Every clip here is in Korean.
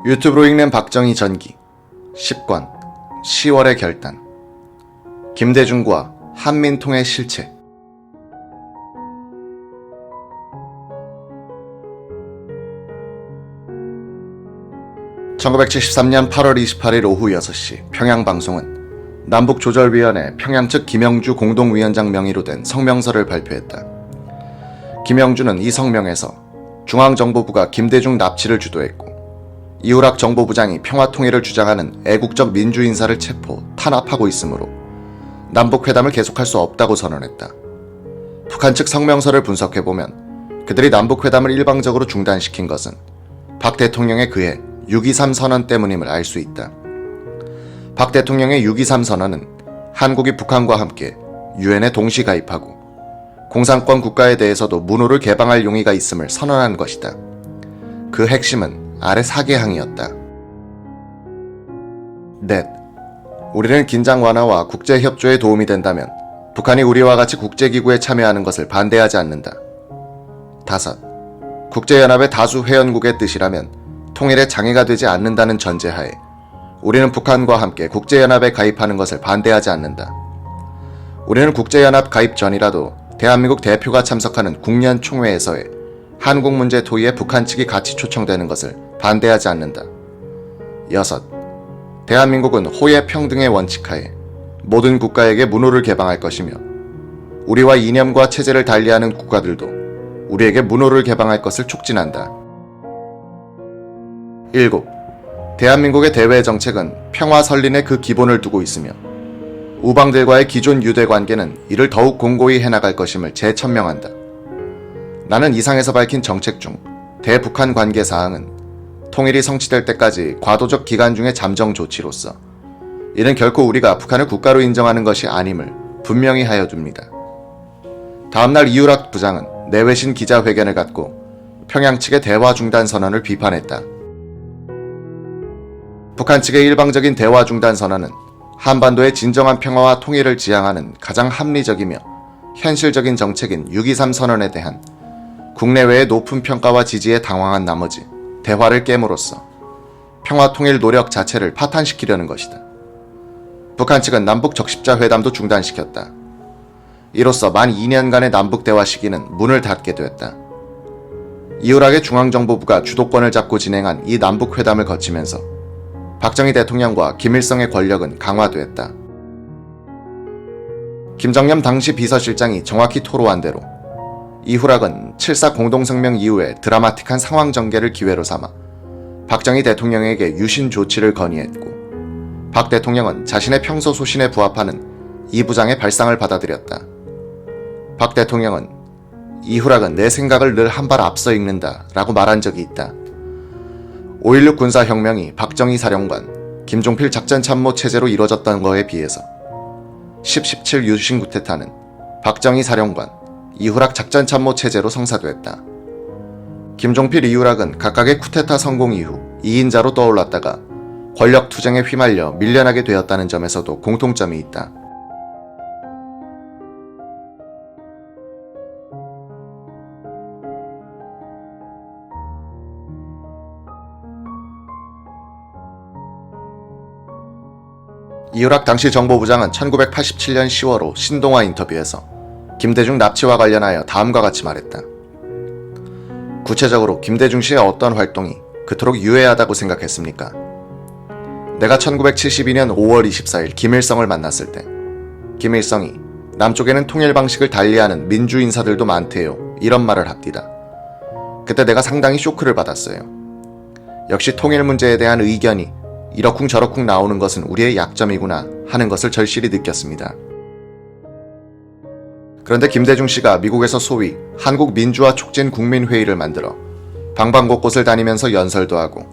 유튜브로 읽는 박정희 전기 10권 10월의 결단 김대중과 한민통의 실체 1973년 8월 28일 오후 6시 평양방송은 남북조절위원회 평양 측 김영주 공동위원장 명의로 된 성명서를 발표했다. 김영주는 이 성명에서 중앙정보부가 김대중 납치를 주도했고 이후락 정보부장이 평화통일을 주장하는 애국적 민주인사를 체포, 탄압하고 있으므로 남북회담을 계속할 수 없다고 선언했다. 북한 측 성명서를 분석해보면 그들이 남북회담을 일방적으로 중단시킨 것은 박 대통령의 그해 6.23 선언 때문임을 알 수 있다. 박 대통령의 6.23 선언은 한국이 북한과 함께 유엔에 동시 가입하고 공산권 국가에 대해서도 문호를 개방할 용의가 있음을 선언한 것이다. 그 핵심은 아래 4개 항이었다. 넷. 우리는 긴장 완화와 국제협조에 도움이 된다면 북한이 우리와 같이 국제기구에 참여하는 것을 반대하지 않는다. 5. 국제연합의 다수 회원국의 뜻이라면 통일에 장애가 되지 않는다는 전제하에 우리는 북한과 함께 국제연합에 가입하는 것을 반대하지 않는다. 우리는 국제연합 가입 전이라도 대한민국 대표가 참석하는 국련 총회에서의 한국 문제 토의에 북한 측이 같이 초청되는 것을 반대하지 않는다. 6. 대한민국은 호혜 평등의 원칙하에 모든 국가에게 문호를 개방할 것이며 우리와 이념과 체제를 달리하는 국가들도 우리에게 문호를 개방할 것을 촉진한다. 7. 대한민국의 대외 정책은 평화 설린에 그 기본을 두고 있으며 우방들과의 기존 유대 관계는 이를 더욱 공고히 해나갈 것임을 재천명한다. 나는 이상에서 밝힌 정책 중 대북한 관계 사항은 통일이 성취될 때까지 과도적 기간 중의 잠정 조치로서 이는 결코 우리가 북한을 국가로 인정하는 것이 아님을 분명히 하여 둡니다. 다음날 이유락 부장은 내외신 기자회견을 갖고 평양 측의 대화 중단 선언을 비판했다. 북한 측의 일방적인 대화 중단 선언은 한반도의 진정한 평화와 통일을 지향하는 가장 합리적이며 현실적인 정책인 6.23 선언에 대한 국내외의 높은 평가와 지지에 당황한 나머지 대화를 깨므로써 평화 통일 노력 자체를 파탄시키려는 것이다. 북한 측은 남북 적십자 회담도 중단시켰다. 이로써 만 2년간의 남북 대화 시기는 문을 닫게 되었다. 이후락의 중앙정보부가 주도권을 잡고 진행한 이 남북 회담을 거치면서 박정희 대통령과 김일성의 권력은 강화되었다. 김정념 당시 비서실장이 정확히 토로한 대로 이후락은 7.4 공동성명 이후에 드라마틱한 상황 전개를 기회로 삼아 박정희 대통령에게 유신 조치를 건의했고 박 대통령은 자신의 평소 소신에 부합하는 이 부장의 발상을 받아들였다. 박 대통령은 이후락은 내 생각을 늘 한 발 앞서 읽는다 라고 말한 적이 있다. 5.16 군사혁명이 박정희 사령관, 김종필 작전참모 체제로 이뤄졌던 거에 비해서 10.17 유신 쿠데타는 박정희 사령관, 이후락 작전참모 체제로 성사됐다. 김종필, 이후락은 각각의 쿠데타 성공 이후 2인자로 떠올랐다가 권력 투쟁에 휘말려 밀려나게 되었다는 점에서도 공통점이 있다. 이후락 당시 정보부장은 1987년 10월 호 신동아 인터뷰에서 김대중 납치와 관련하여 다음과 같이 말했다. 구체적으로 김대중 씨의 어떤 활동이 그토록 유해하다고 생각했습니까? 내가 1972년 5월 24일 김일성을 만났을 때 김일성이 남쪽에는 통일 방식을 달리하는 민주 인사들도 많대요 이런 말을 합디다. 그때 내가 상당히 쇼크를 받았어요. 역시 통일 문제에 대한 의견이 이러쿵저러쿵 나오는 것은 우리의 약점이구나 하는 것을 절실히 느꼈습니다. 그런데 김대중 씨가 미국에서 소위 한국민주화 촉진 국민회의를 만들어 방방곳곳을 다니면서 연설도 하고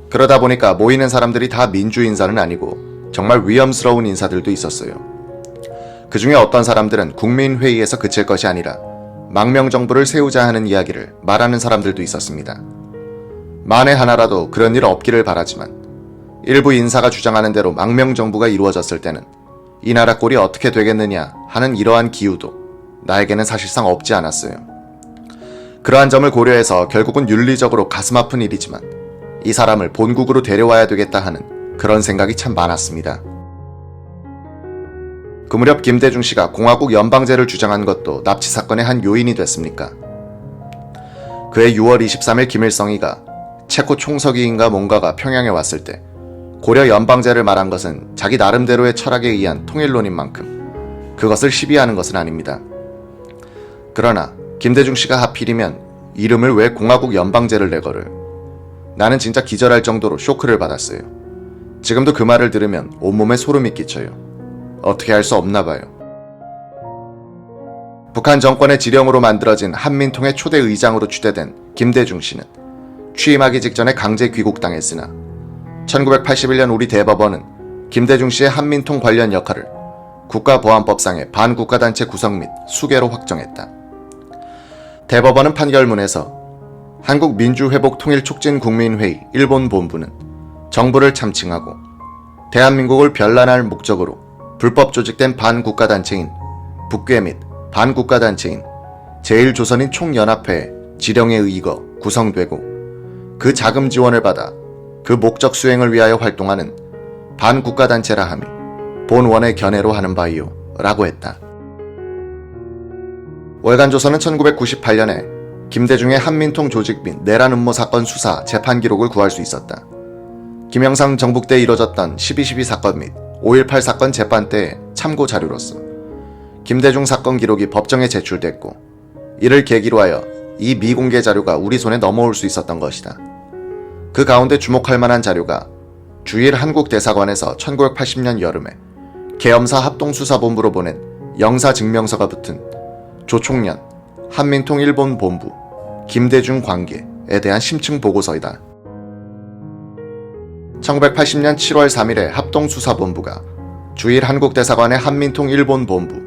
그러다 보니까 모이는 사람들이 다 민주인사는 아니고 정말 위험스러운 인사들도 있었어요. 그 중에 어떤 사람들은 국민회의에서 그칠 것이 아니라 망명정부를 세우자 하는 이야기를 말하는 사람들도 있었습니다. 만에 하나라도 그런 일 없기를 바라지만 일부 인사가 주장하는 대로 망명정부가 이루어졌을 때는 이 나라 꼴이 어떻게 되겠느냐 하는 이러한 기우도 나에게는 사실상 없지 않았어요. 그러한 점을 고려해서 결국은 윤리적으로 가슴 아픈 일이지만 이 사람을 본국으로 데려와야 되겠다 하는 그런 생각이 참 많았습니다. 그 무렵 김대중 씨가 공화국 연방제를 주장한 것도 납치 사건의 한 요인이 됐습니까? 그해 6월 23일 김일성이가 체코 총서기인가 뭔가가 평양에 왔을 때 고려 연방제를 말한 것은 자기 나름대로의 철학에 의한 통일론인 만큼 그것을 시비하는 것은 아닙니다. 그러나 김대중 씨가 하필이면 이름을 왜 공화국 연방제를 내거를, 나는 진짜 기절할 정도로 쇼크를 받았어요. 지금도 그 말을 들으면 온몸에 소름이 끼쳐요. 어떻게 할 수 없나 봐요. 북한 정권의 지령으로 만들어진 한민통의 초대 의장으로 추대된 김대중 씨는 취임하기 직전에 강제 귀국당했으나 1981년 우리 대법원은 김대중 씨의 한민통 관련 역할을 국가보안법상의 반국가단체 구성 및 수개로 확정했다. 대법원은 판결문에서 한국민주회복통일촉진국민회의 일본본부는 정부를 참칭하고 대한민국을 변란할 목적으로 불법 조직된 반국가단체인 북괴 및 반국가단체인 제1조선인 총연합회의 지령에 의거 구성되고 그 자금 지원을 받아 그 목적 수행을 위하여 활동하는 반국가단체라 함이 본원의 견해로 하는 바이요 라고 했다. 월간조선은 1998년에 김대중의 한민통 조직 및 내란 음모 사건 수사 재판 기록을 구할 수 있었다. 김영삼 정부 때 이뤄졌던 12.12 사건 및 5.18 사건 재판 때의 참고 자료로서 김대중 사건 기록이 법정에 제출됐고 이를 계기로 하여 이 미공개 자료가 우리 손에 넘어올 수 있었던 것이다. 그 가운데 주목할 만한 자료가 주일 한국대사관에서 1980년 여름에 계엄사 합동수사본부로 보낸 영사증명서가 붙은 조총련 한민통 일본본부 김대중 관계에 대한 심층 보고서이다. 1980년 7월 3일에 합동수사본부가 주일 한국대사관의 한민통 일본본부,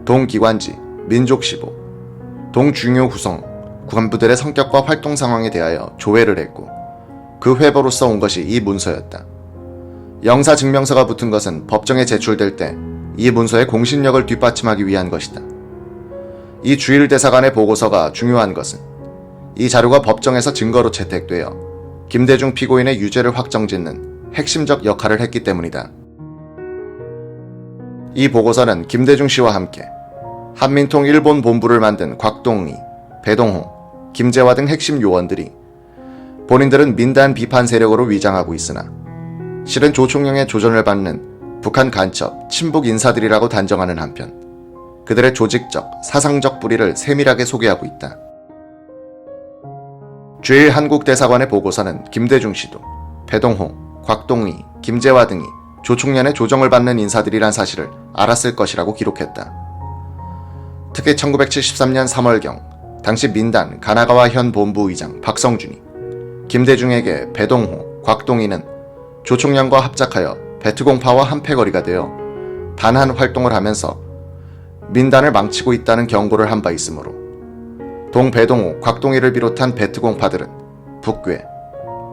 동기관지, 민족시보, 동중요 구성, 군부들의 성격과 활동 상황에 대하여 조회를 했고 그 회보로서 온 것이 이 문서였다. 영사증명서가 붙은 것은 법정에 제출될 때 이 문서의 공신력을 뒷받침하기 위한 것이다. 이 주일 대사관의 보고서가 중요한 것은 이 자료가 법정에서 증거로 채택되어 김대중 피고인의 유죄를 확정짓는 핵심적 역할을 했기 때문이다. 이 보고서는 김대중 씨와 함께 한민통 일본 본부를 만든 곽동희, 배동호, 김재화 등 핵심 요원들이 본인들은 민단 비판 세력으로 위장하고 있으나 실은 조총영의 조전을 받는 북한 간첩, 친북 인사들이라고 단정하는 한편 그들의 조직적, 사상적 뿌리를 세밀하게 소개하고 있다. 주일 한국대사관의 보고서는 김대중 씨도 배동호, 곽동희, 김재화 등이 조총련의 조정을 받는 인사들이란 사실을 알았을 것이라고 기록했다. 특히 1973년 3월경 당시 민단 가나가와 현 본부의장 박성준이 김대중에게 배동호, 곽동희는 조총련과 합작하여 베트공파와 한패거리가 되어 반한 활동을 하면서 민단을 망치고 있다는 경고를 한 바 있으므로 동배동호, 곽동희를 비롯한 베트공파들은 북괴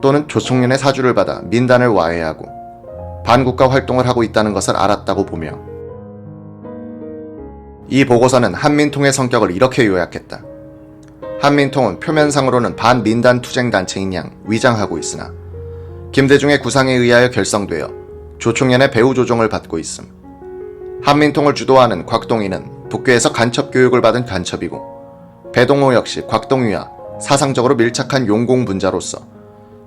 또는 조총련의 사주를 받아 민단을 와해하고 반국가 활동을 하고 있다는 것을 알았다고 보며 이 보고서는 한민통의 성격을 이렇게 요약했다. 한민통은 표면상으로는 반민단 투쟁단체인 양 위장하고 있으나 김대중의 구상에 의하여 결성되어 조총련의 배후 조종을 받고 있음. 한민통을 주도하는 곽동희는 북괴에서 간첩 교육을 받은 간첩이고 배동호 역시 곽동희와 사상적으로 밀착한 용공분자로서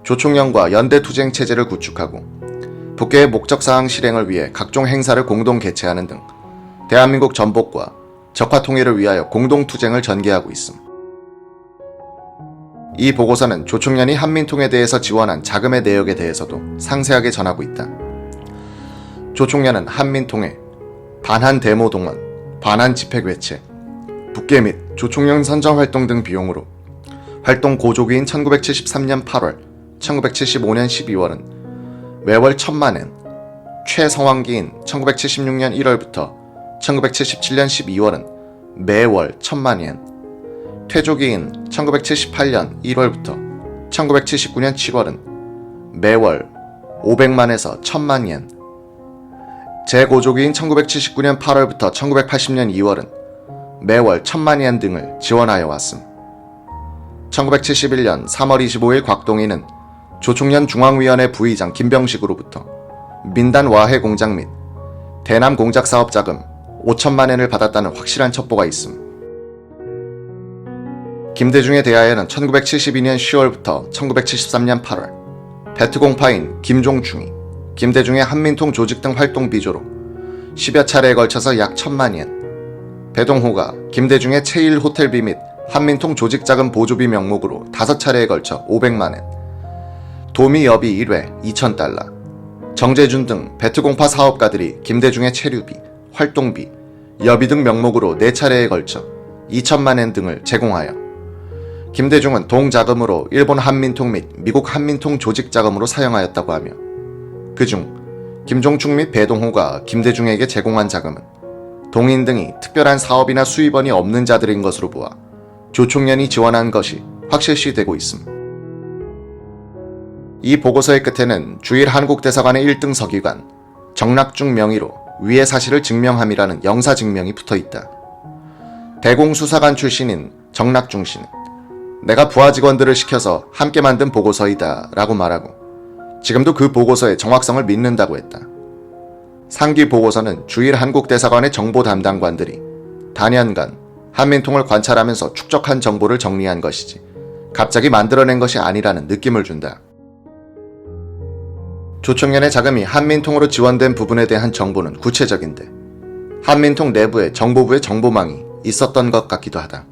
조총련과 연대투쟁 체제를 구축하고 북괴의 목적사항 실행을 위해 각종 행사를 공동 개최하는 등 대한민국 전복과 적화통일을 위하여 공동투쟁을 전개하고 있음. 이 보고서는 조총련이 한민통에 대해서 지원한 자금의 내역에 대해서도 상세하게 전하고 있다. 조총련은 한민통에 반한 데모 동원, 반한 집회 개최, 북괴 및 조총련 선정활동 등 비용으로 활동 고조기인 1973년 8월, 1975년 12월은 매월 1000만엔, 최성황기인 1976년 1월부터 1977년 12월은 매월 1000만엔, 퇴조기인 1978년 1월부터 1979년 7월은 매월 500만에서 1000만엔, 재고조기인 1979년 8월부터 1980년 2월은 매월 1000만엔 등을 지원하여 왔음. 1971년 3월 25일 곽동희는 조총련 중앙위원회 부의장 김병식으로부터 민단 와해 공작 및 대남 공작 사업 자금 5천만 엔을 받았다는 확실한 첩보가 있음. 김대중에 대하여는 1972년 10월부터 1973년 8월 베트공파인 김종충이 김대중의 한민통 조직 등 활동 비조로 10여 차례에 걸쳐서 약 1천만 엔, 배동호가 김대중의 체일 호텔비 및 한민통 조직자금 보조비 명목으로 5차례에 걸쳐 500만 엔, 도미여비 1회 2,000달러, 정재준 등 베트공파 사업가들이 김대중의 체류비, 활동비, 여비 등 명목으로 4차례에 걸쳐 2천만 엔 등을 제공하여 김대중은 동자금으로 일본 한민통 및 미국 한민통 조직자금으로 사용하였다고 하며 그중 김종충 및 배동호가 김대중에게 제공한 자금은 동인 등이 특별한 사업이나 수입원이 없는 자들인 것으로 보아 조총련이 지원한 것이 확실시되고 있음. 이 보고서의 끝에는 주일 한국대사관의 1등 서기관 정낙중 명의로 위의 사실을 증명함이라는 영사증명이 붙어있다. 대공수사관 출신인 정낙중 씨는 내가 부하 직원들을 시켜서 함께 만든 보고서이다 라고 말하고 지금도 그 보고서의 정확성을 믿는다고 했다. 상기 보고서는 주일 한국대사관의 정보 담당관들이 단연간 한민통을 관찰하면서 축적한 정보를 정리한 것이지 갑자기 만들어낸 것이 아니라는 느낌을 준다. 조총련의 자금이 한민통으로 지원된 부분에 대한 정보는 구체적인데 한민통 내부에 정보부의 정보망이 있었던 것 같기도 하다.